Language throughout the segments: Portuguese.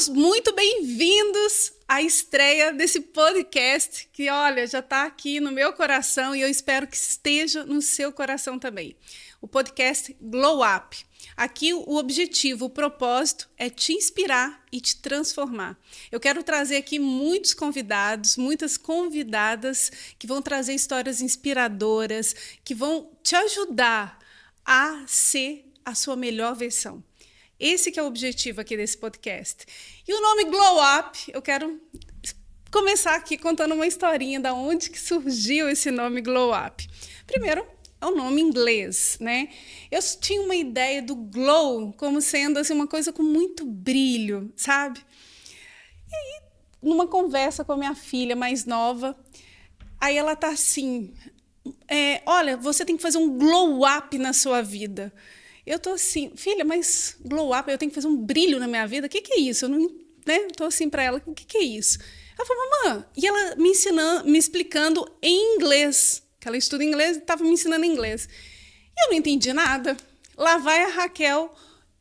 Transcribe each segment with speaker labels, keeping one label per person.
Speaker 1: todos muito bem-vindos à estreia desse podcast que, olha, já está aqui no meu coração e eu espero que esteja no seu coração também. O podcast Glow Up. Aqui o objetivo, o propósito é te inspirar e te transformar. Eu quero trazer aqui muitos convidados, muitas convidadas que vão trazer histórias inspiradoras, que vão te ajudar a ser a sua melhor versão. Esse que é o objetivo aqui desse podcast. E o nome Glow Up, eu quero começar aqui contando uma historinha da onde que surgiu esse nome Glow Up. Primeiro, é um nome inglês, né? Eu tinha uma ideia do glow como sendo assim, uma coisa com muito brilho, sabe? E aí, numa conversa com a minha filha mais nova, aí ela tá assim, olha, você tem que fazer um glow up na sua vida. Eu tô assim, filha, mas glow up, eu tenho que fazer um brilho na minha vida? O que é isso? Eu não, né? Tô assim para ela, o que é isso? Ela falou, mamãe, e ela me ensinando, me explicando em inglês, que ela estuda inglês e estava me ensinando inglês. E eu não entendi nada. Lá vai a Raquel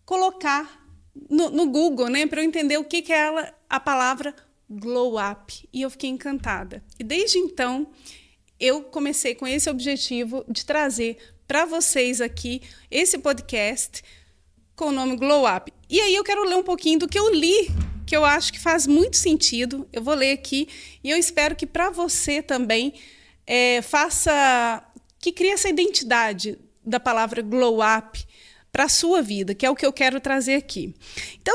Speaker 1: colocar no Google, né, para eu entender o que é a palavra glow up. E eu fiquei encantada. E desde então, eu comecei com esse objetivo de trazer para vocês aqui esse podcast com o nome Glow Up. E aí eu quero ler um pouquinho do que eu li, que eu acho que faz muito sentido. Eu vou ler aqui e eu espero que para você também que crie essa identidade da palavra Glow Up para a sua vida, que é o que eu quero trazer aqui. Então,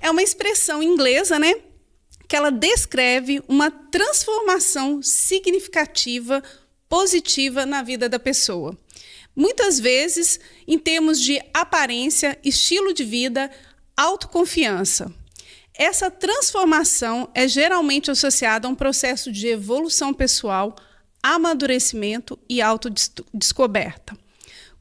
Speaker 1: é uma expressão inglesa, né, que ela descreve uma transformação significativa, positiva na vida da pessoa. Muitas vezes, em termos de aparência, estilo de vida, autoconfiança. Essa transformação é geralmente associada a um processo de evolução pessoal, amadurecimento e autodescoberta.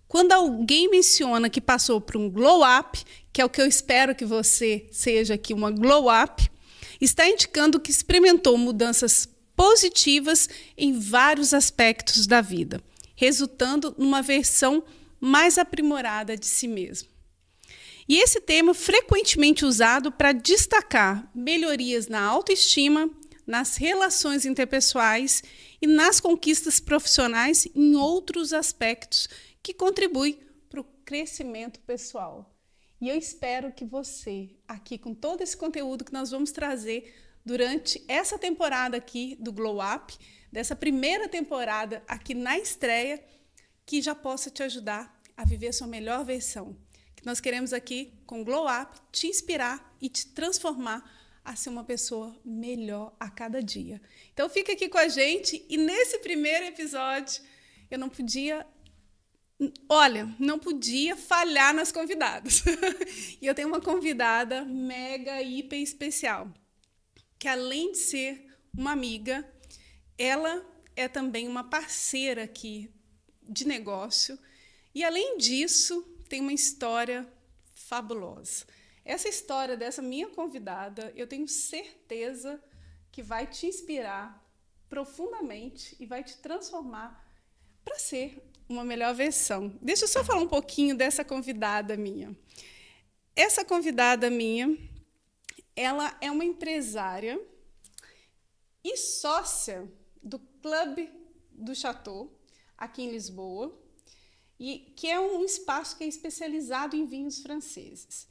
Speaker 1: Quando alguém menciona que passou por um glow up, que é o que eu espero que você seja aqui, uma glow up, está indicando que experimentou mudanças positivas em vários aspectos da vida, resultando numa versão mais aprimorada de si mesmo. E esse termo é frequentemente usado para destacar melhorias na autoestima, nas relações interpessoais e nas conquistas profissionais em outros aspectos que contribuem para o crescimento pessoal. E eu espero que você, aqui com todo esse conteúdo que nós vamos trazer durante essa temporada aqui do Glow Up, dessa primeira temporada aqui na estreia, que já possa te ajudar a viver a sua melhor versão. Que nós queremos aqui, com o Glow Up, te inspirar e te transformar a ser uma pessoa melhor a cada dia. Então fica aqui com a gente e nesse primeiro episódio eu não podia falhar nas convidadas. E eu tenho uma convidada mega, hiper especial, que além de ser uma amiga, ela é também uma parceira aqui de negócio e, além disso, tem uma história fabulosa. Essa história dessa minha convidada, eu tenho certeza que vai te inspirar profundamente e vai te transformar para ser uma melhor versão. Deixa eu só falar um pouquinho dessa convidada minha. Essa convidada minha, ela é uma empresária e sócia do Clube do Chateau, aqui em Lisboa, e que é um espaço que é especializado em vinhos franceses.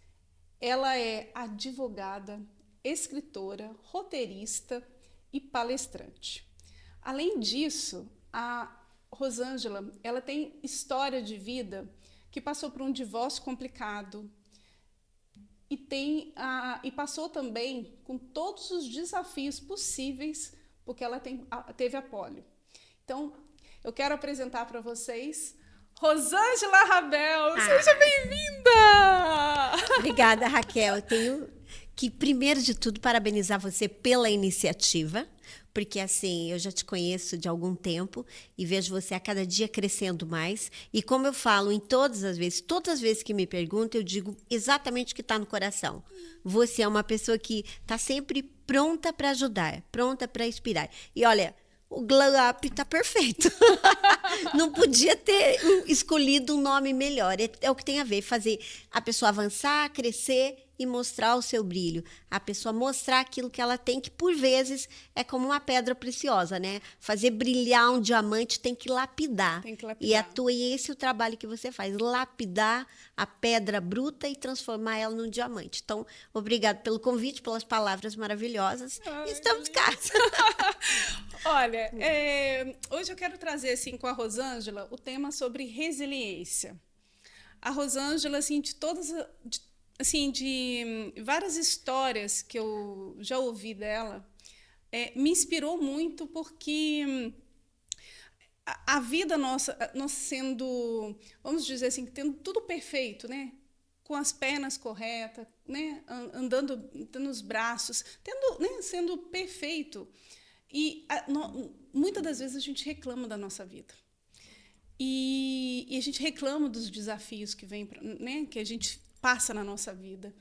Speaker 1: Ela é advogada, escritora, roteirista e palestrante. Além disso, a Rosângela, ela tem história de vida que passou por um divórcio complicado e passou também com todos os desafios possíveis, porque ela teve a pólio. Então, eu quero apresentar para vocês Rosângela Rabel. Seja bem-vinda!
Speaker 2: Obrigada, Raquel. Eu tenho que, primeiro de tudo, parabenizar você pela iniciativa, porque, assim, eu já te conheço de algum tempo e vejo você a cada dia crescendo mais. E como eu falo todas as vezes que me perguntam, eu digo exatamente o que está no coração. Você é uma pessoa que está sempre pronta para ajudar, pronta para inspirar. E, olha, o Glow Up está perfeito. Não podia ter escolhido um nome melhor. É o que tem a ver, fazer a pessoa avançar, crescer e mostrar o seu brilho. A pessoa mostrar aquilo que ela tem, que por vezes é como uma pedra preciosa, né? Fazer brilhar um diamante tem que lapidar.
Speaker 1: Tem que
Speaker 2: E
Speaker 1: lapidar.
Speaker 2: e esse é o trabalho que você faz, lapidar a pedra bruta e transformar ela num diamante. Então, obrigado pelo convite, pelas palavras maravilhosas.
Speaker 1: Ai,
Speaker 2: Estamos
Speaker 1: que
Speaker 2: cá.
Speaker 1: Olha, hoje eu quero trazer assim com a Rosângela o tema sobre resiliência. A Rosângela, assim, assim, de várias histórias que eu já ouvi dela, me inspirou muito porque a vida nossa, nós sendo, vamos dizer assim, tendo tudo perfeito, né? Com as pernas corretas, né? Andando, tendo os braços, né? Sendo perfeito. E muitas das vezes a gente reclama da nossa vida. E a gente reclama dos desafios que vem, né? Que a gente passa na nossa vida.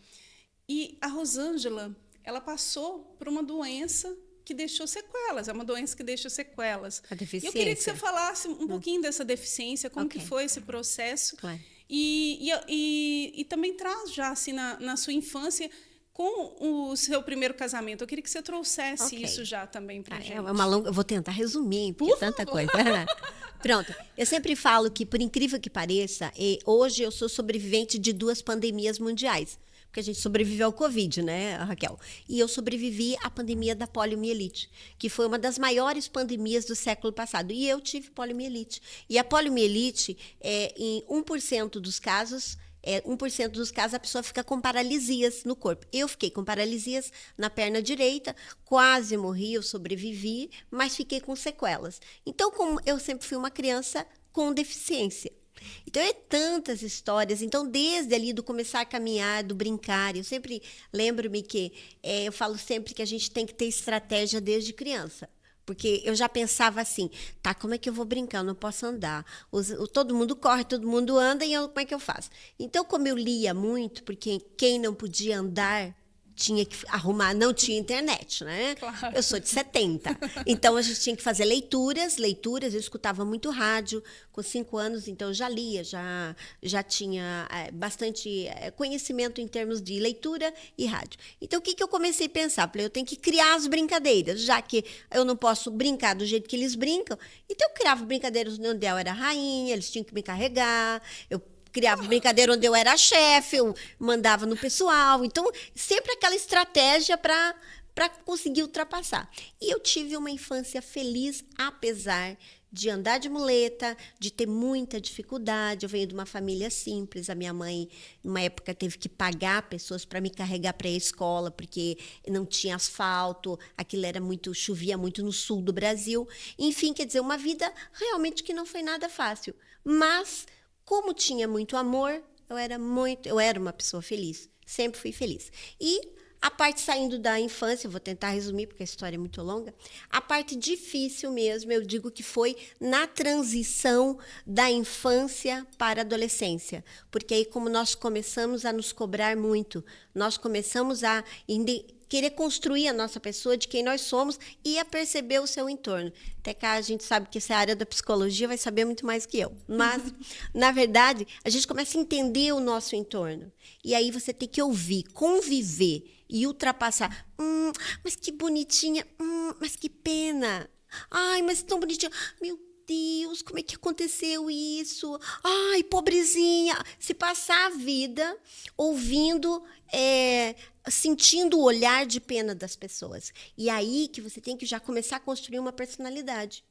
Speaker 1: E a Rosângela, ela passou por uma doença que deixou sequelas, é uma doença que deixa sequelas.
Speaker 2: A
Speaker 1: E eu queria que você
Speaker 2: deficiência.
Speaker 1: falasse um pouquinho dessa deficiência, como que
Speaker 2: Ok,
Speaker 1: foi esse processo,
Speaker 2: claro.
Speaker 1: e também traz já assim na sua infância com o seu primeiro casamento. Eu queria que você trouxesse
Speaker 2: Ok.
Speaker 1: isso já também para gente.
Speaker 2: É uma longa. Eu vou tentar resumir, porque é tanta coisa. Pronto. Eu sempre falo que, por incrível que pareça, hoje eu sou sobrevivente de 2 pandemias mundiais. Porque a gente sobreviveu ao Covid, né, Raquel? E eu sobrevivi à pandemia da poliomielite, que foi uma das maiores pandemias do século passado. E eu tive poliomielite. E a poliomielite, em 1% dos casos, 1% dos casos a pessoa fica com paralisias no corpo. Eu fiquei com paralisias na perna direita, quase morri, eu sobrevivi, mas fiquei com sequelas. Então, como eu sempre fui uma criança com deficiência. Então, é tantas histórias. Então, desde ali do começar a caminhar, do brincar, eu sempre lembro-me que eu falo sempre que a gente tem que ter estratégia desde criança. Porque eu já pensava assim, tá, como é que eu vou brincar? Eu não posso andar. Todo mundo corre, todo mundo anda, e como é que eu faço? Então, como eu lia muito, porque quem não podia andar tinha que arrumar, não tinha internet, né?
Speaker 1: Claro.
Speaker 2: Eu sou de 70. Então, a gente tinha que fazer leituras, eu escutava muito rádio. Com 5 anos, então, eu já lia, já tinha bastante conhecimento em termos de leitura e rádio. Então, o que eu comecei a pensar? Falei, eu tenho que criar as brincadeiras, já que eu não posso brincar do jeito que eles brincam. Então, eu criava brincadeiras onde eu era rainha, eles tinham que me carregar, eu criava brincadeira onde eu era chefe, eu mandava no pessoal. Então, sempre aquela estratégia para conseguir ultrapassar. E eu tive uma infância feliz, apesar de andar de muleta, de ter muita dificuldade. Eu venho de uma família simples. A minha mãe, numa época, teve que pagar pessoas para me carregar para a escola, porque não tinha asfalto, aquilo era muito, chovia muito no sul do Brasil. Enfim, quer dizer, uma vida realmente que não foi nada fácil. Mas como tinha muito amor, eu era uma pessoa feliz. Sempre fui feliz. E a parte saindo da infância, vou tentar resumir porque a história é muito longa. A parte difícil mesmo, eu digo que foi na transição da infância para a adolescência. Porque aí, como nós começamos a nos cobrar muito, nós começamos a querer construir a nossa pessoa, de quem nós somos, e a perceber o seu entorno. Até cá a gente sabe que essa área da psicologia vai saber muito mais que eu. Mas, na verdade, a gente começa a entender o nosso entorno. E aí você tem que ouvir, conviver e ultrapassar. Mas que bonitinha. Mas que pena. Ai, mas tão bonitinha. Meu Deus, como é que aconteceu isso? Ai, pobrezinha. Se passar a vida ouvindo, sentindo o olhar de pena das pessoas. E aí que você tem que já começar a construir uma personalidade.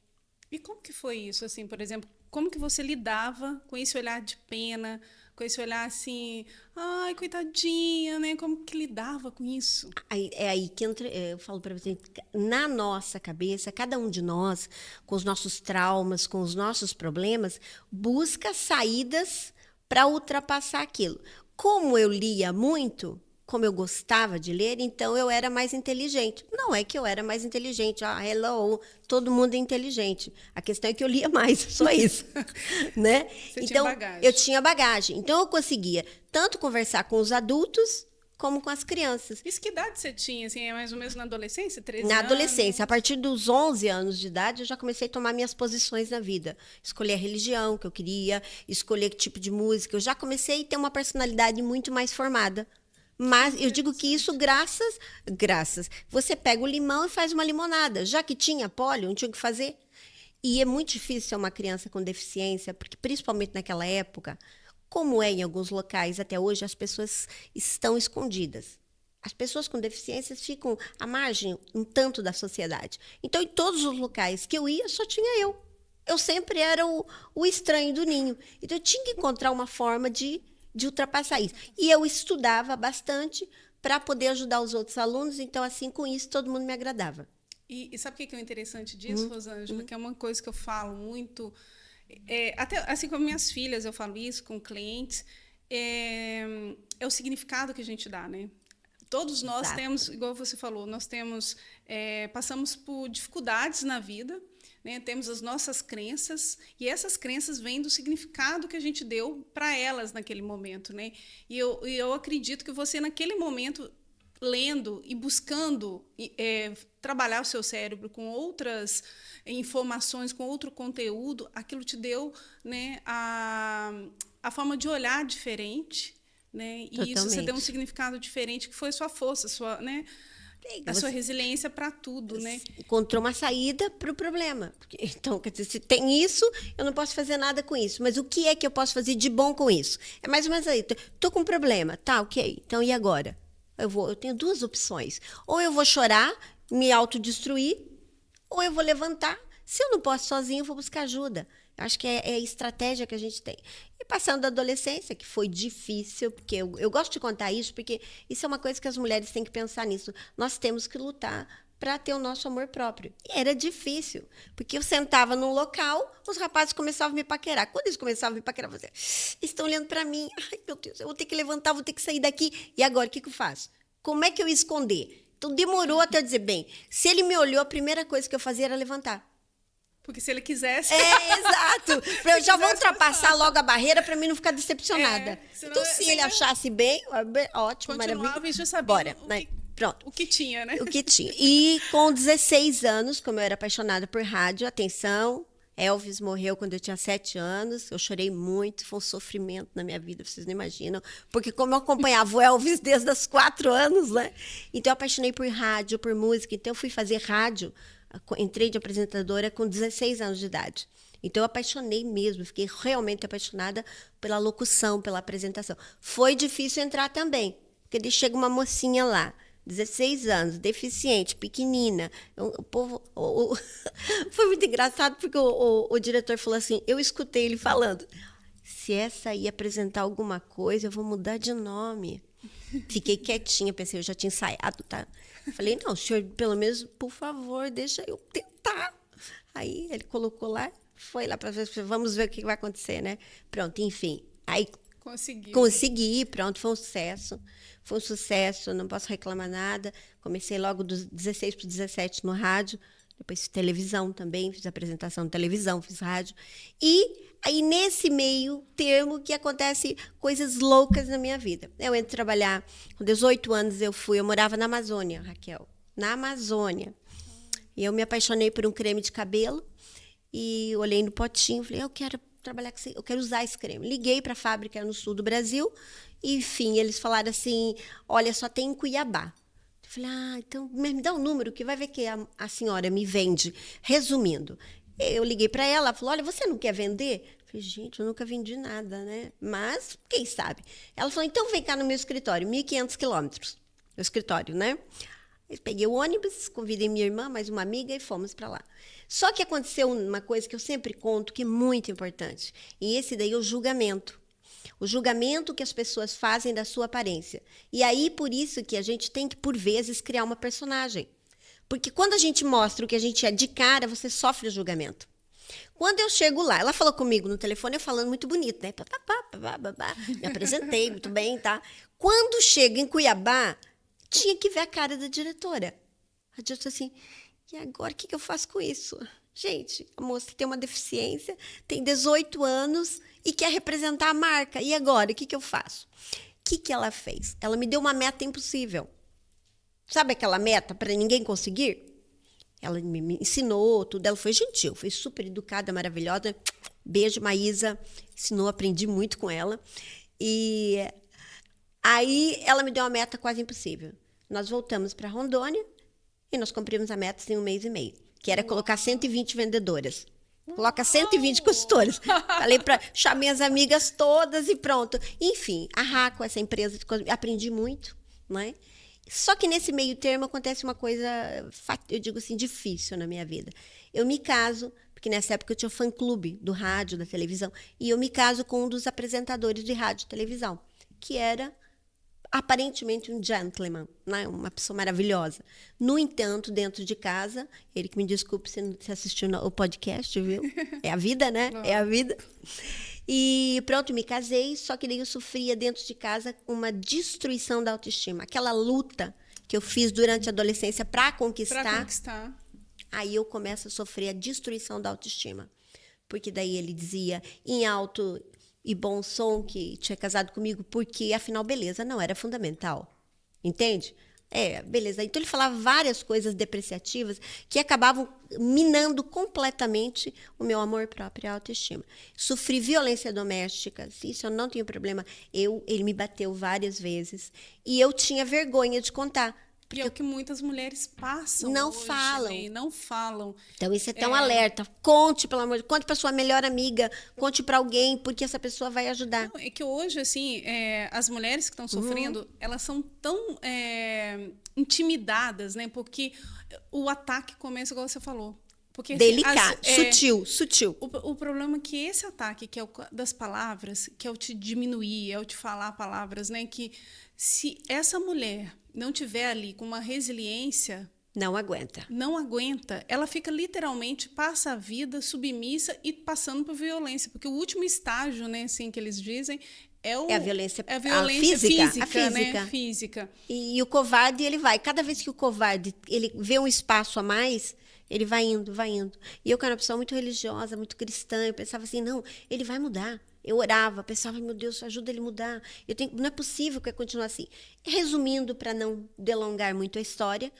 Speaker 1: E como que foi isso, assim, por exemplo, como que você lidava com esse olhar de pena, com esse olhar assim, ai, coitadinha, né? Como que lidava com isso?
Speaker 2: É aí que entra, eu falo para você, na nossa cabeça, cada um de nós, com os nossos traumas, com os nossos problemas, busca saídas para ultrapassar aquilo. Como eu lia muito, como eu gostava de ler, então eu era mais inteligente. Não é que eu era mais inteligente, hello, todo mundo é inteligente. A questão é que eu lia mais, só isso. Né?
Speaker 1: Você tinha
Speaker 2: Então,
Speaker 1: bagagem.
Speaker 2: eu tinha bagagem. Então, eu conseguia tanto conversar com os adultos, como com as crianças.
Speaker 1: Isso que idade você tinha, assim, é mais ou menos na adolescência, 13
Speaker 2: Na
Speaker 1: anos?
Speaker 2: adolescência, a partir dos 11 anos de idade, eu já comecei a tomar minhas posições na vida. Escolher a religião que eu queria, escolher que tipo de música. Eu já comecei a ter uma personalidade muito mais formada. Mas eu digo que isso graças. Você pega o limão e faz uma limonada. Já que tinha pólio, não tinha o que fazer. E é muito difícil ser uma criança com deficiência, porque principalmente naquela época, como é em alguns locais até hoje, as pessoas estão escondidas. As pessoas com deficiências ficam à margem um tanto da sociedade. Então, em todos os locais que eu ia, só tinha eu. Eu sempre era o estranho do ninho. Então, eu tinha que encontrar uma forma de ultrapassar isso. E eu estudava bastante para poder ajudar os outros alunos. Então, assim, com isso, todo mundo me agradava.
Speaker 1: E sabe o que é o interessante disso, Rosângela? Que é uma coisa que eu falo muito, até assim com minhas filhas, eu falo isso com clientes, é o significado que a gente dá, né? Todos nós
Speaker 2: Exato.
Speaker 1: temos, igual você falou, nós temos, passamos por dificuldades na vida, né? Temos as nossas crenças, e essas crenças vêm do significado que a gente deu para elas naquele momento, né? E eu acredito que você, naquele momento, lendo e buscando trabalhar o seu cérebro com outras informações, com outro conteúdo, aquilo te deu, né, a forma de olhar diferente, né? E
Speaker 2: Totalmente.
Speaker 1: isso você deu um significado diferente, que foi a sua força, né, a sua resiliência para tudo, né?
Speaker 2: Encontrou uma saída para o problema. Então, quer dizer, se tem isso, eu não posso fazer nada com isso. Mas o que é que eu posso fazer de bom com isso? É mais ou menos aí. Estou com um problema. Tá, ok. Então, e agora? Eu tenho duas opções. Ou eu vou chorar, me autodestruir, ou eu vou levantar. Se eu não posso sozinho, eu vou buscar ajuda. Eu acho que é a estratégia que a gente tem. E passando da adolescência, que foi difícil, porque eu gosto de contar isso, porque isso é uma coisa que as mulheres têm que pensar nisso. Nós temos que lutar para ter o nosso amor próprio. E era difícil, porque eu sentava num local, os rapazes começavam a me paquerar. Quando eles começavam a me paquerar, você estão olhando para mim. Ai, meu Deus, eu vou ter que levantar, vou ter que sair daqui. E agora, o que eu faço? Como é que eu ia esconder? Então, demorou até eu dizer, bem, se ele me olhou, a primeira coisa que eu fazia era levantar.
Speaker 1: Porque se ele quisesse...
Speaker 2: Exato. Eu já vou ultrapassar logo a barreira para mim não ficar decepcionada.
Speaker 1: Senão
Speaker 2: Então, se ele achasse bem, ótimo, maravilha.
Speaker 1: E já sabia
Speaker 2: Bora, né? Pronto.
Speaker 1: O que tinha, né?
Speaker 2: O que tinha. E com 16 anos, como eu era apaixonada por rádio, atenção, Elvis morreu quando eu tinha 7 anos. Eu chorei muito, foi um sofrimento na minha vida, vocês não imaginam. Porque como eu acompanhava o Elvis desde os 4 anos, né? Então eu apaixonei por rádio, por música. Então eu fui fazer rádio, entrei de apresentadora com 16 anos de idade. Então eu apaixonei mesmo, fiquei realmente apaixonada pela locução, pela apresentação. Foi difícil entrar também, porque chega uma mocinha lá, 16 anos, deficiente, pequenina. O povo... Foi muito engraçado, porque o diretor falou assim, eu escutei ele falando, se essa aí apresentar alguma coisa, eu vou mudar de nome. Fiquei quietinha, pensei, eu já tinha ensaiado, tá? Falei, não, senhor, pelo menos, por favor, deixa eu tentar. Aí ele colocou lá, foi lá para ver, vamos ver o que vai acontecer, né? Pronto, enfim. Aí consegui, pronto, foi um sucesso. Foi um sucesso, não posso reclamar nada. Comecei logo dos 16 para 17 no rádio, depois fiz televisão também, fiz apresentação de televisão, fiz rádio. E aí, nesse meio termo, que acontece coisas loucas na minha vida. Eu entro trabalhar, com 18 anos eu morava na Amazônia, Raquel, na Amazônia. E eu me apaixonei por um creme de cabelo e olhei no potinho, falei, eu quero trabalhar com isso, eu quero usar esse creme. Liguei para a fábrica no sul do Brasil, e, enfim, eles falaram assim, olha, só tem em Cuiabá. Eu falei, então me dá um número que vai ver que a senhora me vende. Resumindo, eu liguei para ela, ela falou, olha, você não quer vender? Eu falei, gente, eu nunca vendi nada, né? Mas, quem sabe? Ela falou, então vem cá no meu escritório, 1.500 quilômetros, o escritório, né? Eu peguei o ônibus, convidei minha irmã, mais uma amiga, e fomos para lá. Só que aconteceu uma coisa que eu sempre conto, que é muito importante. E esse daí é o julgamento. O julgamento que as pessoas fazem da sua aparência. E aí, por isso que a gente tem que, por vezes, criar uma personagem. Porque quando a gente mostra o que a gente é de cara, você sofre o julgamento. Quando eu chego lá, ela falou comigo no telefone, eu falando muito bonito, né? Me apresentei muito bem, tá? Quando chego em Cuiabá, tinha que ver a cara da diretora. A diretora assim, e agora o que eu faço com isso? Gente, a moça tem uma deficiência, tem 18 anos e quer representar a marca. E agora, o que eu faço? O que ela fez? Ela me deu uma meta impossível. Sabe aquela meta para ninguém conseguir? Ela me ensinou tudo. Ela foi gentil, foi super educada, maravilhosa. Beijo, Maísa. Ensinou, aprendi muito com ela. E Aí ela me deu uma meta quase impossível. Nós voltamos para Rondônia e nós cumprimos a meta em 1 mês e meio, que era colocar 120 vendedoras. Coloca 120 consultoras. Chamei as amigas todas e pronto. Enfim, a Raco, essa empresa, aprendi muito, né? Só que nesse meio termo acontece uma coisa, eu digo assim, difícil na minha vida. Eu me caso, porque nessa época eu tinha o fã-clube do rádio, da televisão, e eu me caso com um dos apresentadores de rádio e televisão, que era aparentemente um gentleman, né? Uma pessoa maravilhosa. No entanto, dentro de casa, ele que me desculpe se não assistiu o podcast, viu? É a vida, né? É a vida. E pronto, me casei, só que daí eu sofria dentro de casa uma destruição da autoestima. Aquela luta que eu fiz durante a adolescência para conquistar. Aí eu começo a sofrer a destruição da autoestima. Porque daí ele dizia em alto e bom som que tinha casado comigo, porque afinal, beleza não era fundamental. Entende? Beleza. Então ele falava várias coisas depreciativas que acabavam minando completamente o meu amor próprio e a autoestima. Sofri violência doméstica, isso eu não tenho problema. Ele me bateu várias vezes e eu tinha vergonha de contar.
Speaker 1: Porque é o que muitas mulheres passam
Speaker 2: não
Speaker 1: hoje,
Speaker 2: falam.
Speaker 1: Né? Não falam.
Speaker 2: Então, isso é tão alerta. Conte, pelo amor de Deus. Conte para sua melhor amiga. Conte para alguém, porque essa pessoa vai ajudar.
Speaker 1: Não, é que hoje, assim, as mulheres que estão sofrendo, elas são tão intimidadas, né? Porque o ataque começa, igual você falou. Porque,
Speaker 2: delicado, sutil.
Speaker 1: O problema é que esse ataque, que é o das palavras, que é o te diminuir, é o te falar palavras, né? Que se essa mulher não tiver ali com uma resiliência...
Speaker 2: Não aguenta.
Speaker 1: Não aguenta. Ela fica literalmente, passa a vida submissa e passando por violência. Porque o último estágio, né, assim, que eles dizem, é a violência física, né? Física.
Speaker 2: E o covarde, ele vai. Cada vez que o covarde ele vê um espaço a mais, ele vai indo, vai indo. E eu, que era uma pessoa muito religiosa, muito cristã, eu pensava assim, não, ele vai mudar. Eu orava, pensava, meu Deus, ajuda ele a mudar. Não é possível que eu continue assim. Resumindo, para não delongar muito a história,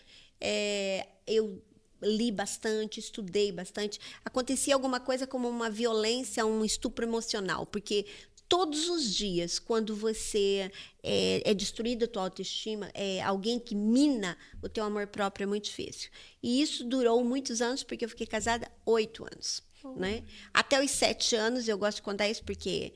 Speaker 2: eu li bastante, estudei bastante. Acontecia alguma coisa como uma violência, um estupro emocional, porque todos os dias, quando você é destruída a tua autoestima, alguém que mina o teu amor próprio, é muito difícil. E isso durou muitos anos, porque eu fiquei casada 8 anos. Né? Até os 7 anos, eu gosto de contar isso, porque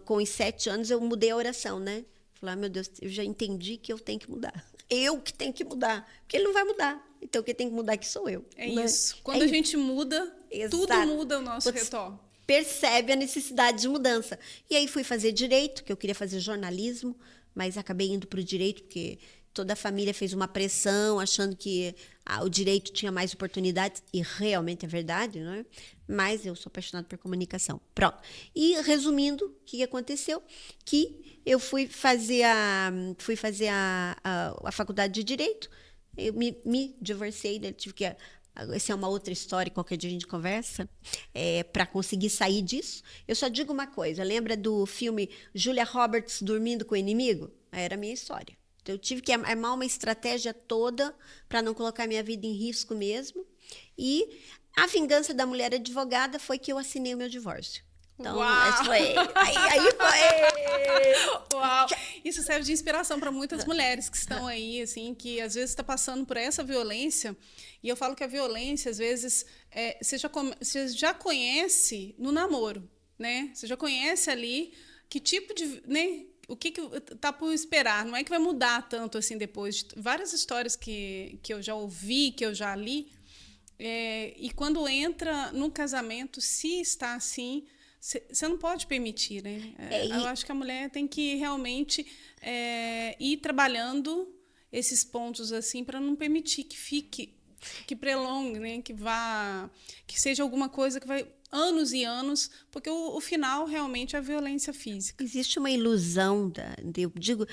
Speaker 2: com os 7 anos eu mudei a oração, né? Falei, meu Deus, eu já entendi que eu tenho que mudar. Eu que tenho que mudar, porque ele não vai mudar. Então, quem tem que mudar aqui sou eu.
Speaker 1: Né? Isso. Quando a gente muda, tudo muda ao nosso redor.
Speaker 2: Percebe a necessidade de mudança. E aí fui fazer direito, que eu queria fazer jornalismo, mas acabei indo para o direito, porque toda a família fez uma pressão, achando que o direito tinha mais oportunidades, e realmente é verdade, não é? Mas eu sou apaixonada por comunicação. Pronto. E, resumindo, o que aconteceu? Que eu fui fazer a faculdade de Direito, eu me divorciei, né? Tive que... Essa é uma outra história, qualquer dia a gente conversa, para conseguir sair disso. Eu só digo uma coisa, lembra do filme Julia Roberts Dormindo com o Inimigo? Era a minha história. Então, eu tive que armar uma estratégia toda para não colocar minha vida em risco mesmo. E a vingança da mulher advogada foi que eu assinei o meu divórcio. Então, aí foi.
Speaker 1: Uau! Isso serve de inspiração para muitas mulheres que estão aí, assim, que às vezes está passando por essa violência. E eu falo que a violência, às vezes, você já conhece no namoro, né? Você já conhece ali que tipo de... Né? O que tá por esperar? Não é que vai mudar tanto assim depois. De várias histórias que eu já ouvi, que eu já li. E quando entra no casamento, se está assim... Você não pode permitir, né? Eu acho que a mulher tem que realmente ir trabalhando esses pontos assim para não permitir que fique, que prolongue, né? Que seja alguma coisa que vai anos e anos, porque o final realmente é a violência física.
Speaker 2: Existe uma ilusão, eu digo,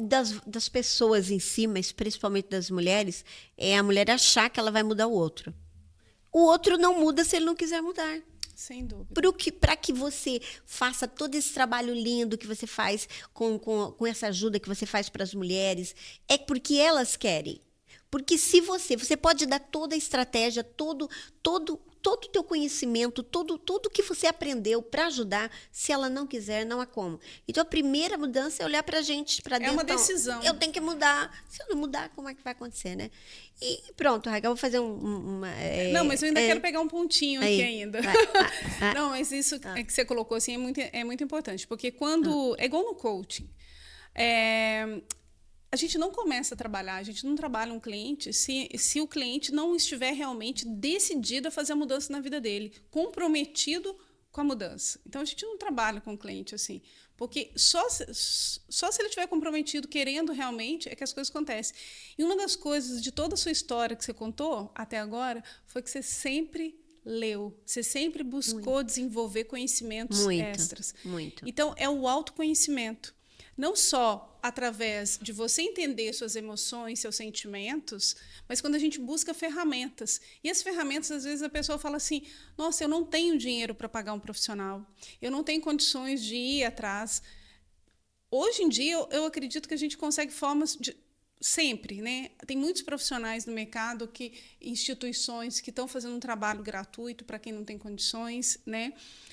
Speaker 2: das pessoas em si, mas principalmente das mulheres, a mulher achar que ela vai mudar o outro. O outro não muda se ele não quiser mudar.
Speaker 1: Sem dúvida.
Speaker 2: Para que você faça todo esse trabalho lindo que você faz com essa ajuda que você faz para as mulheres, é porque elas querem. Porque se você pode dar toda a estratégia, todo todo o teu conhecimento, tudo que você aprendeu para ajudar, se ela não quiser, não há como. Então, a primeira mudança é olhar para a gente, para dentro.
Speaker 1: É uma decisão.
Speaker 2: Eu tenho que mudar. Se eu não mudar, como é que vai acontecer, né? E pronto, Raquel, eu vou fazer
Speaker 1: Não, mas eu ainda quero pegar um pontinho aqui ainda.
Speaker 2: Vai.
Speaker 1: Não, mas isso que você colocou assim é muito importante, porque quando... É igual no coaching. A gente não começa a trabalhar, a gente não trabalha um cliente se o cliente não estiver realmente decidido a fazer a mudança na vida dele, comprometido com a mudança. Então, a gente não trabalha com o cliente assim, porque só se ele estiver comprometido, querendo realmente, é que as coisas acontecem. E uma das coisas de toda a sua história que você contou até agora foi que você sempre leu, você sempre buscou desenvolver conhecimentos extras.
Speaker 2: Muito.
Speaker 1: Então, é o autoconhecimento. Não só através de você entender suas emoções, seus sentimentos, mas quando a gente busca ferramentas. E as ferramentas, às vezes, a pessoa fala assim, nossa, eu não tenho dinheiro para pagar um profissional, eu não tenho condições de ir atrás. Hoje em dia, eu acredito que a gente consegue formas de... Sempre, né? Tem muitos profissionais no mercado, instituições que estão fazendo um trabalho gratuito para quem não tem condições, né?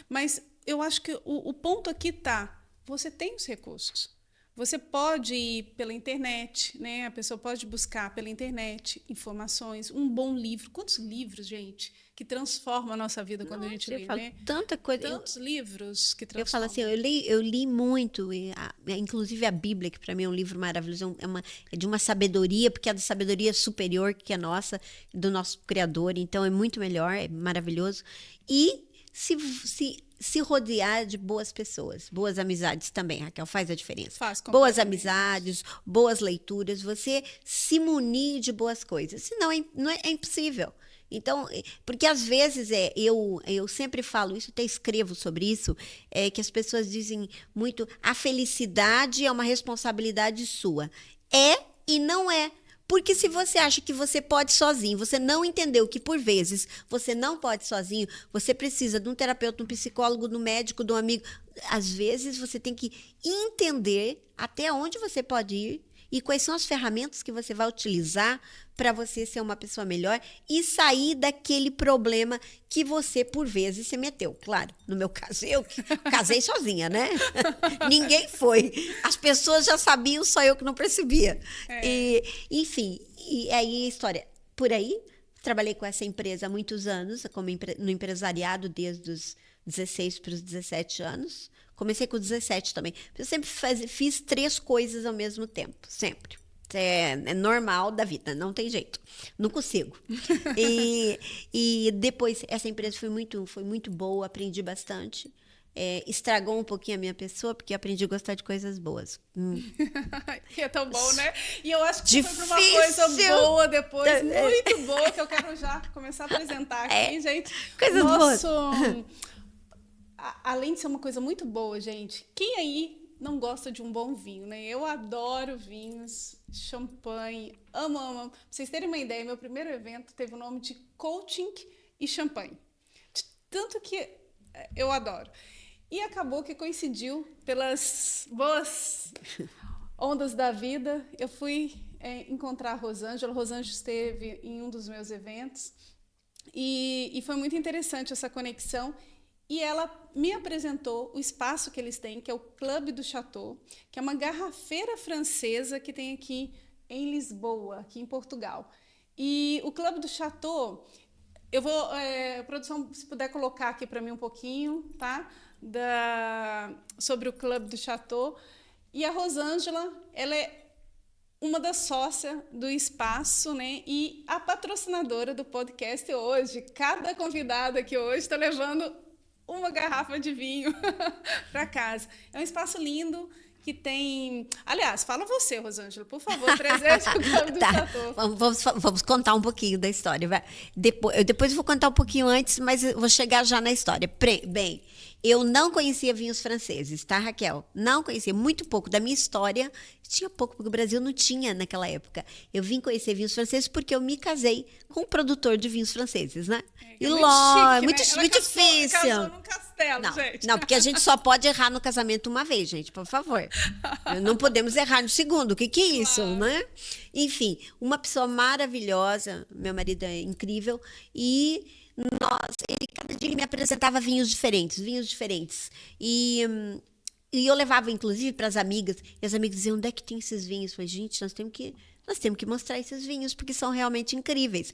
Speaker 1: Mas eu acho que o ponto aqui está, você tem os recursos. Você pode ir pela internet, né? A pessoa pode buscar pela internet informações, um bom livro. Quantos livros, gente, que transformam a nossa vida quando a gente lê, né?
Speaker 2: Tanta coisa.
Speaker 1: Tantos livros que transformam.
Speaker 2: Eu falo assim, eu li muito, inclusive a Bíblia, que para mim é um livro maravilhoso, é de uma sabedoria, porque é da sabedoria superior que é nossa, do nosso Criador, então é muito melhor, é maravilhoso. E se rodear de boas pessoas, boas amizades também, Raquel, faz a diferença. Boas amizades, boas leituras, você se munir de boas coisas, senão é impossível. Então, porque às vezes eu sempre falo isso, até escrevo sobre isso, que as pessoas dizem muito, a felicidade é uma responsabilidade sua. É e não é. Porque se você acha que você pode sozinho, você não entendeu que, por vezes, você não pode sozinho, você precisa de um terapeuta, de um psicólogo, de um médico, de um amigo. Às vezes, você tem que entender até onde você pode ir e quais são as ferramentas que você vai utilizar para você ser uma pessoa melhor e sair daquele problema que você, por vezes, se meteu. Claro, no meu caso, eu casei sozinha, né? Ninguém foi. As pessoas já sabiam, só eu que não percebia. Enfim, e aí a história. Por aí, trabalhei com essa empresa há muitos anos, no empresariado desde os 16 para os 17 anos. Comecei com 17 também. Eu sempre fiz 3 coisas ao mesmo tempo, sempre. É normal da vida, não tem jeito. Não consigo. E depois, essa empresa foi muito boa, aprendi bastante. Estragou um pouquinho a minha pessoa, porque aprendi a gostar de coisas boas.
Speaker 1: Que é tão bom, né? E eu acho que foi uma coisa boa depois, muito boa, que eu quero já começar a apresentar aqui, gente.
Speaker 2: Coisas boas.
Speaker 1: Além de ser uma coisa muito boa, gente, quem aí não gosta de um bom vinho, né? Eu adoro vinhos, champanhe, amo. Pra vocês terem uma ideia, meu primeiro evento teve o nome de Coaching e Champanhe. Tanto que eu adoro. E acabou que coincidiu pelas boas ondas da vida. Eu fui encontrar a Rosângela. A Rosângela esteve em um dos meus eventos. E foi muito interessante essa conexão. E ela me apresentou o espaço que eles têm, que é o Club do Chateau, que é uma garrafeira francesa que tem aqui em Lisboa, aqui em Portugal. E o Club do Chateau, eu vou, produção, se puder colocar aqui para mim um pouquinho, tá? Sobre o Club do Chateau. E a Rosângela, ela é uma das sócias do espaço, né? E a patrocinadora do podcast hoje. Cada convidada aqui hoje está levando uma garrafa de vinho para casa. É um espaço lindo que tem... Aliás, fala você, Rosângela, por favor, presente o Clube do Chateau.
Speaker 2: Vamos contar um pouquinho da história. Depois eu vou contar um pouquinho antes, mas eu vou chegar já na história. Bem, eu não conhecia vinhos franceses, tá, Raquel? Não conhecia, muito pouco. Da minha história, tinha pouco, porque o Brasil não tinha naquela época. Eu vim conhecer vinhos franceses porque eu me casei com um produtor de vinhos franceses, né?
Speaker 1: É muito chique,
Speaker 2: muito difícil.
Speaker 1: Casou num castelo, gente.
Speaker 2: Não, porque a gente só pode errar no casamento uma vez, gente, por favor. Não podemos errar no segundo. O que é isso, né? Enfim, uma pessoa maravilhosa, meu marido é incrível, e Cada dia ele me apresentava vinhos diferentes. E eu levava, inclusive, para as amigas, e as amigas diziam, onde é que tem esses vinhos? Eu falei, gente, nós temos que mostrar esses vinhos, porque são realmente incríveis.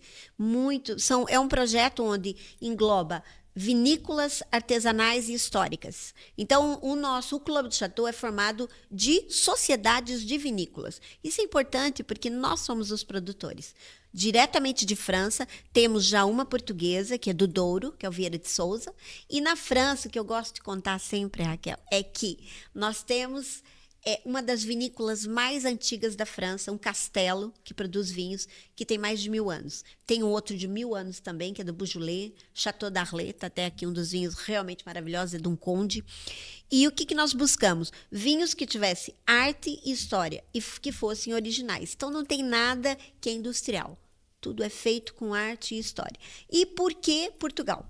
Speaker 2: É um projeto onde engloba vinícolas artesanais e históricas. Então, o Clube do Chateau é formado de sociedades de vinícolas. Isso é importante porque nós somos os produtores. Diretamente de França, temos já uma portuguesa, que é do Douro, que é o Vieira de Souza. E na França, o que eu gosto de contar sempre, Raquel, é que nós temos uma das vinícolas mais antigas da França, um castelo que produz vinhos, que tem mais de 1000 anos. Tem um outro de 1000 anos também, que é do Beaujolais, Chateau d'Arlet, até aqui um dos vinhos realmente maravilhosos, é de um conde. E o que nós buscamos? Vinhos que tivessem arte e história e que fossem originais. Então não tem nada que é industrial. Tudo é feito com arte e história. E por que Portugal?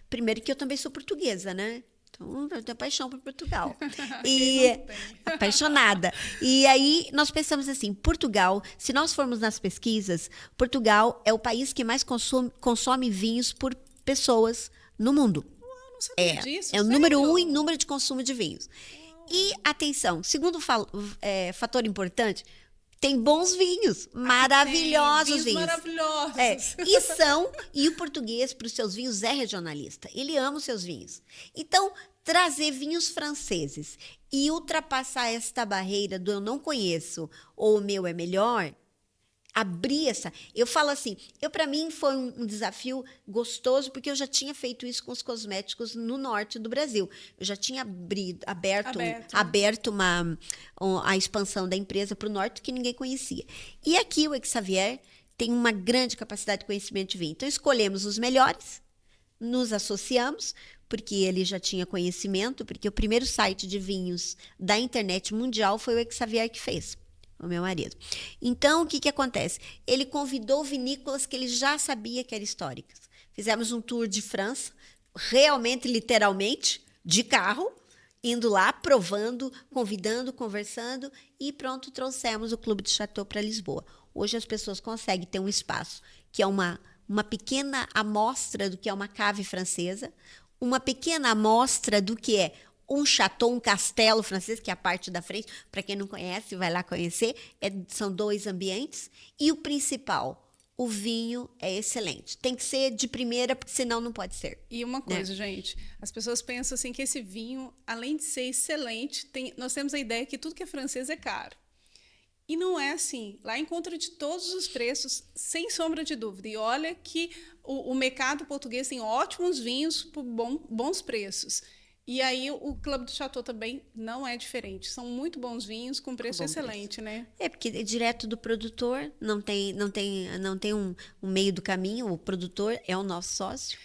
Speaker 2: Primeiro que eu também sou portuguesa, né? Então, eu tenho paixão por Portugal. E apaixonada. E aí, nós pensamos assim, Portugal, se nós formos nas pesquisas, Portugal é o país que mais consome vinhos por pessoas no mundo.
Speaker 1: Eu não sabia disso,
Speaker 2: é o número 1 em número de consumo de vinhos. E, atenção, segundo fator importante, tem bons vinhos, maravilhosos vinhos.
Speaker 1: Maravilhosos.
Speaker 2: E o português, para os seus vinhos, é regionalista. Ele ama os seus vinhos. Então, trazer vinhos franceses e ultrapassar esta barreira do eu não conheço ou o meu é melhor, abrir essa... Eu falo assim, para mim foi um desafio gostoso, porque eu já tinha feito isso com os cosméticos no norte do Brasil. Eu já tinha aberto a expansão da empresa para o norte, que ninguém conhecia. E aqui o Exavier tem uma grande capacidade de conhecimento de vinho. Então, escolhemos os melhores, nos associamos, porque ele já tinha conhecimento, porque o primeiro site de vinhos da internet mundial foi o Exavier que fez, o meu marido. Então, o que acontece? Ele convidou vinícolas que ele já sabia que eram históricas. Fizemos um tour de França, realmente, literalmente, de carro, indo lá, provando, convidando, conversando, e pronto, trouxemos o Clube de Chateau para Lisboa. Hoje as pessoas conseguem ter um espaço que é uma pequena amostra do que é uma cave francesa, uma pequena amostra do que é um chateau, um castelo francês, que é a parte da frente. Para quem não conhece, vai lá conhecer. São 2 ambientes. E o principal, o vinho é excelente. Tem que ser de primeira, porque senão não pode ser.
Speaker 1: E uma coisa, gente, as pessoas pensam assim que esse vinho, além de ser excelente, nós temos a ideia que tudo que é francês é caro. E não é assim. Lá encontra de todos os preços, sem sombra de dúvida. E olha que o mercado português tem ótimos vinhos por bons preços. E aí o Clube do Chateau também não é diferente. São muito bons vinhos com preço excelente, né?
Speaker 2: Porque é direto do produtor, não tem um meio do caminho. O produtor é o nosso sócio.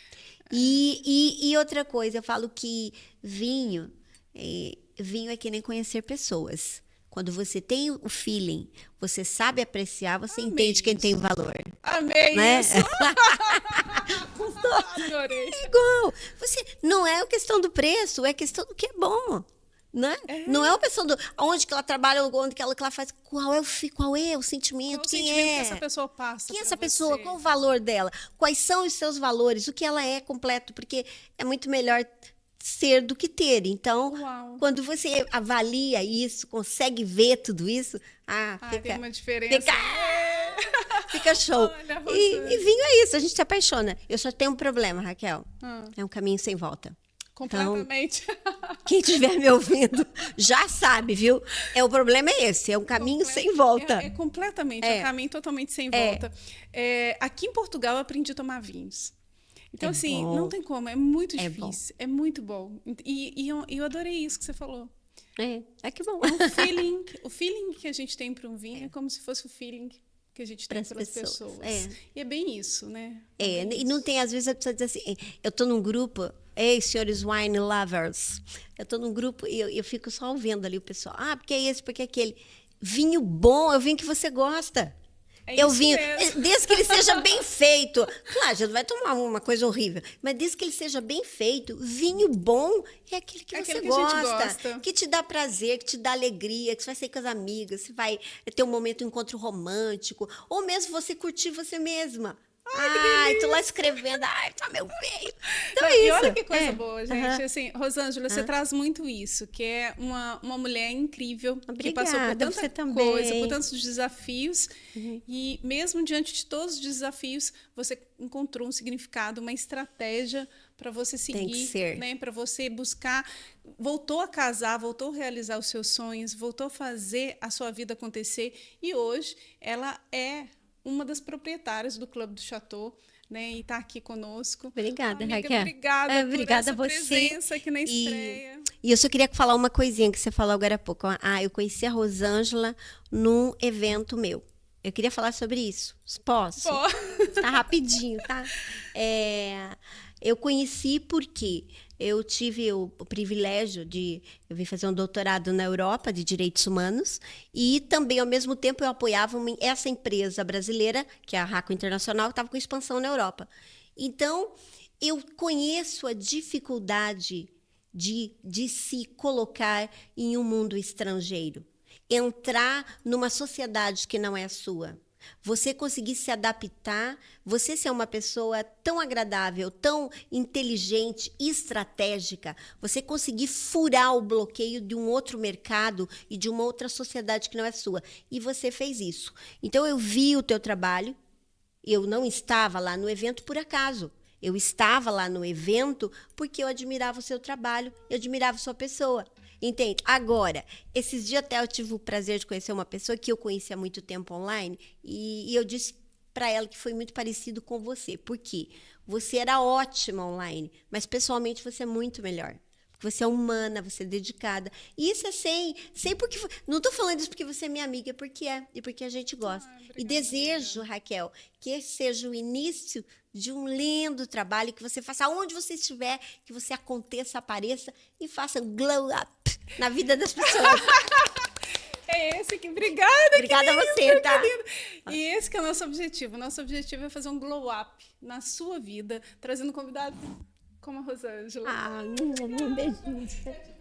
Speaker 2: E outra coisa, eu falo que vinho é que nem conhecer pessoas. Quando você tem o feeling, você sabe apreciar, você entende quem tem valor.
Speaker 1: Amei isso!
Speaker 2: Adorei. É igual. Não é a questão do preço, é a questão do que é bom. Né? Não é a questão do onde que ela trabalha, onde que ela faz, qual é o sentimento,
Speaker 1: que essa pessoa passa.
Speaker 2: Quem é essa pessoa, qual o valor dela, quais são os seus valores, o que ela é completo, porque é muito melhor ser do que ter. Então, quando você avalia isso, consegue ver tudo isso,
Speaker 1: tem uma diferença.
Speaker 2: Fica show. E vinho é isso, a gente se apaixona. Eu só tenho um problema, Raquel. É um caminho sem volta.
Speaker 1: Completamente.
Speaker 2: Então, quem estiver me ouvindo já sabe, viu? O problema é esse, é um caminho sem volta.
Speaker 1: É completamente, é um caminho totalmente sem volta. Aqui em Portugal eu aprendi a tomar vinhos. Então, assim, bom. Não tem como, é muito difícil, é muito bom. E eu adorei isso que você falou.
Speaker 2: Que bom.
Speaker 1: O feeling que a gente tem para um vinho é como se fosse o feeling que a gente tem pelas pessoas. E é bem isso, né?
Speaker 2: E não tem, às vezes, a pessoa diz assim, eu estou num grupo, senhores wine lovers, eu estou num grupo e eu fico só ouvindo ali o pessoal, porque é esse, porque é aquele. Vinho bom é o vinho que você gosta. Desde que ele seja bem feito. Claro, já não vai tomar uma coisa horrível, mas desde que ele seja bem feito, vinho bom é aquele que você gosta, que te dá prazer, que te dá alegria, que você vai sair com as amigas, você vai ter um momento de encontro romântico, ou mesmo você curtir você mesma. Ai, tô lá escrevendo. Ai, tá meu veio. Então
Speaker 1: Não,
Speaker 2: é
Speaker 1: e
Speaker 2: isso.
Speaker 1: olha que coisa boa, gente.
Speaker 2: Aham.
Speaker 1: Assim, Rosângela, você traz muito isso, que é uma mulher incrível, que passou por
Speaker 2: Obrigada, você
Speaker 1: tanta coisa, por
Speaker 2: também.
Speaker 1: tantos desafios, e mesmo diante de todos os desafios, você encontrou um significado, uma estratégia para você
Speaker 2: Tem que
Speaker 1: seguir,
Speaker 2: ser.
Speaker 1: né, para você buscar, voltou a casar, voltou a realizar os seus sonhos, voltou a fazer a sua vida acontecer, e hoje ela é uma das proprietárias do Clube do Chateau, né, e está aqui conosco.
Speaker 2: Obrigada,
Speaker 1: Amiga,
Speaker 2: Raquel.
Speaker 1: obrigada por
Speaker 2: Obrigada a
Speaker 1: essa
Speaker 2: você.
Speaker 1: presença aqui na estreia.
Speaker 2: E eu só queria falar uma coisinha que você falou agora há pouco. Ah, eu conheci a Rosângela num evento meu. Eu queria falar sobre isso. Posso?
Speaker 1: Pô.
Speaker 2: Tá rapidinho, tá? Eu conheci porque eu tive o privilégio de... Eu vim fazer um doutorado na Europa de Direitos Humanos e também, ao mesmo tempo, eu apoiava essa empresa brasileira, que é a RACO Internacional, que estava com expansão na Europa. Então, eu conheço a dificuldade de se colocar em um mundo estrangeiro. Entrar numa sociedade que não é a sua. Você conseguir se adaptar, você ser uma pessoa tão agradável, tão inteligente e estratégica, você conseguir furar o bloqueio de um outro mercado e de uma outra sociedade que não é sua. E você fez isso. Então, eu vi o teu trabalho, eu não estava lá no evento por acaso. Eu estava lá no evento porque eu admirava o seu trabalho, eu admirava a sua pessoa. Entende? Agora, esses dias até eu tive o prazer de conhecer uma pessoa que eu conheci há muito tempo online e eu disse para ela que foi muito parecido com você. Por quê? Você era ótima online, mas pessoalmente você é muito melhor. Porque você é humana, você é dedicada. E isso é sem porque... Não estou falando isso porque você é minha amiga, é porque é. E porque a gente gosta.
Speaker 1: Obrigada,
Speaker 2: E desejo, Raquel, que esse seja o início de um lindo trabalho, que você faça onde você estiver, que você aconteça, apareça e faça glow up na vida das pessoas.
Speaker 1: É esse que... Obrigada,
Speaker 2: Obrigada a você, tá?
Speaker 1: E esse que é o nosso objetivo. Nosso objetivo é fazer um glow up na sua vida, trazendo convidados como a Rosângela.
Speaker 2: Ah, um beijinho.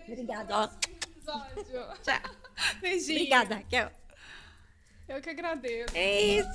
Speaker 2: Obrigada. Ó.
Speaker 1: Episódio.
Speaker 2: Tchau.
Speaker 1: Beijinho.
Speaker 2: Obrigada, Raquel.
Speaker 1: Eu que agradeço.
Speaker 2: É isso.